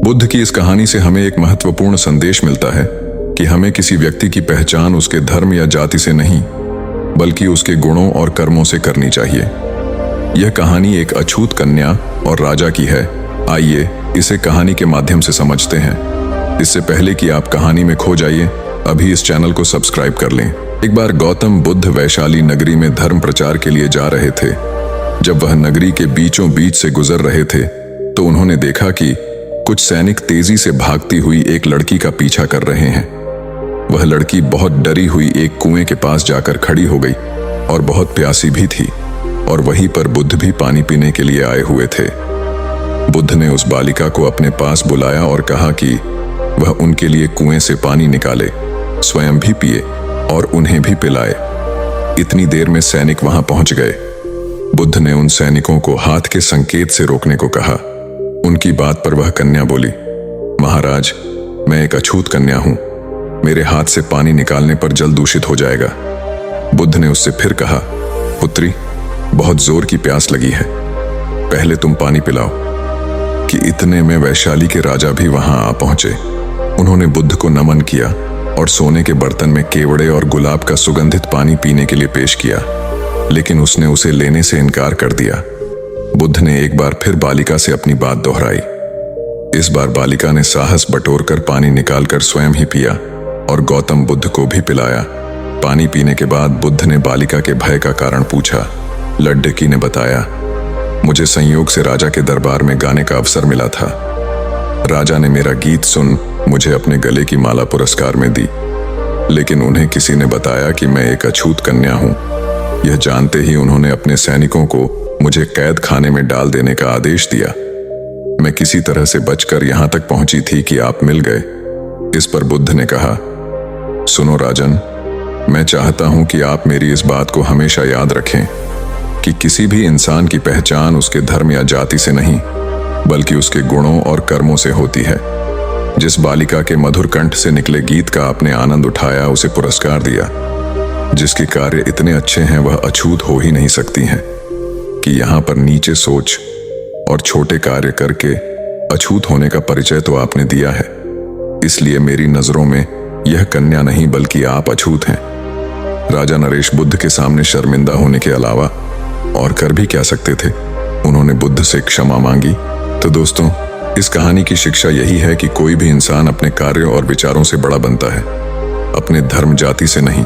बुद्ध की इस कहानी से हमें एक महत्वपूर्ण संदेश मिलता है कि हमें किसी व्यक्ति की पहचान उसके धर्म या जाति से नहीं, बल्कि उसके गुणों और कर्मों से करनी चाहिए। यह कहानी एक अछूत कन्या और राजा की है। आइए इसे कहानी के माध्यम से समझते हैं। इससे पहले कि आप कहानी में खो जाइए, अभी इस चैनल को सब्सक्राइब कर लें। एक बार गौतम बुद्ध वैशाली नगरी में धर्म प्रचार के लिए जा रहे थे। जब वह नगरी के बीचों बीच से गुजर रहे थे तो उन्होंने देखा कि कुछ सैनिक तेजी से भागती हुई एक लड़की का पीछा कर रहे हैं। वह लड़की बहुत डरी हुई एक कुएं के पास जाकर खड़ी हो गई और बहुत प्यासी भी थी, और वहीं पर बुद्ध भी पानी पीने के लिए आए हुए थे। बुद्ध ने उस बालिका को अपने पास बुलाया और कहा कि वह उनके लिए कुएं से पानी निकाले, स्वयं भी पिए और उन्हें भी पिलाए। इतनी देर में सैनिक वहां पहुंच गए। बुद्ध ने उन सैनिकों को हाथ के संकेत से रोकने को कहा। उनकी बात पर वह कन्या बोली, महाराज, मैं एक अछूत कन्या हूं, मेरे हाथ से पानी निकालने पर जल दूषित हो जाएगा। बुद्ध ने उससे फिर कहा, पुत्री, बहुत जोर की प्यास लगी है, पहले तुम पानी पिलाओ। कि इतने में वैशाली के राजा भी वहां आ पहुंचे। उन्होंने बुद्ध को नमन किया और सोने के बर्तन में केवड़े और गुलाब का सुगंधित पानी पीने के लिए पेश किया, लेकिन उसने उसे लेने से इनकार कर दिया। बुद्ध ने एक बार फिर बालिका से अपनी बात दोहराई। इस बार बालिका ने साहस बटोरकर पानी निकालकर स्वयं ही पिया और गौतम बुद्ध को भी पिलाया। पानी पीने के बाद बुद्ध ने बालिका के भय का कारण पूछा। लड़की ने बताया, मुझे संयोग से राजा के दरबार में गाने का अवसर मिला था। राजा ने मेरा गीत सुन मुझे अपने गले की माला पुरस्कार में दी, लेकिन उन्हें किसी ने बताया कि मैं एक अछूत कन्या हूं। यह जानते ही उन्होंने अपने सैनिकों को मुझे कैद खाने में डाल देने का आदेश दिया। मैं किसी तरह से बचकर यहां तक पहुंची थी कि आप मिल गए। इस पर बुद्ध ने कहा, सुनो राजन, मैं चाहता हूं कि आप मेरी इस बात को हमेशा याद रखें कि किसी भी इंसान की पहचान उसके धर्म या जाति से नहीं, बल्कि उसके गुणों और कर्मों से होती है। जिस बालिका के मधुर कंठ से निकले गीत का आपने आनंद उठाया, उसे पुरस्कार दिया। जिसके कार्य इतने अच्छे हैं वह अछूत हो ही नहीं सकती हैं। कि यहाँ पर नीचे सोच और छोटे कार्य करके अछूत होने का परिचय तो आपने दिया है, इसलिए मेरी नजरों में यह कन्या नहीं बल्कि आप अछूत हैं। राजा नरेश बुद्ध के सामने शर्मिंदा होने के अलावा और कर भी क्या सकते थे। उन्होंने बुद्ध से क्षमा मांगी। तो दोस्तों, इस कहानी की शिक्षा यही है कि कोई भी इंसान अपने कार्यों और विचारों से बड़ा बनता है, अपने धर्म जाति से नहीं।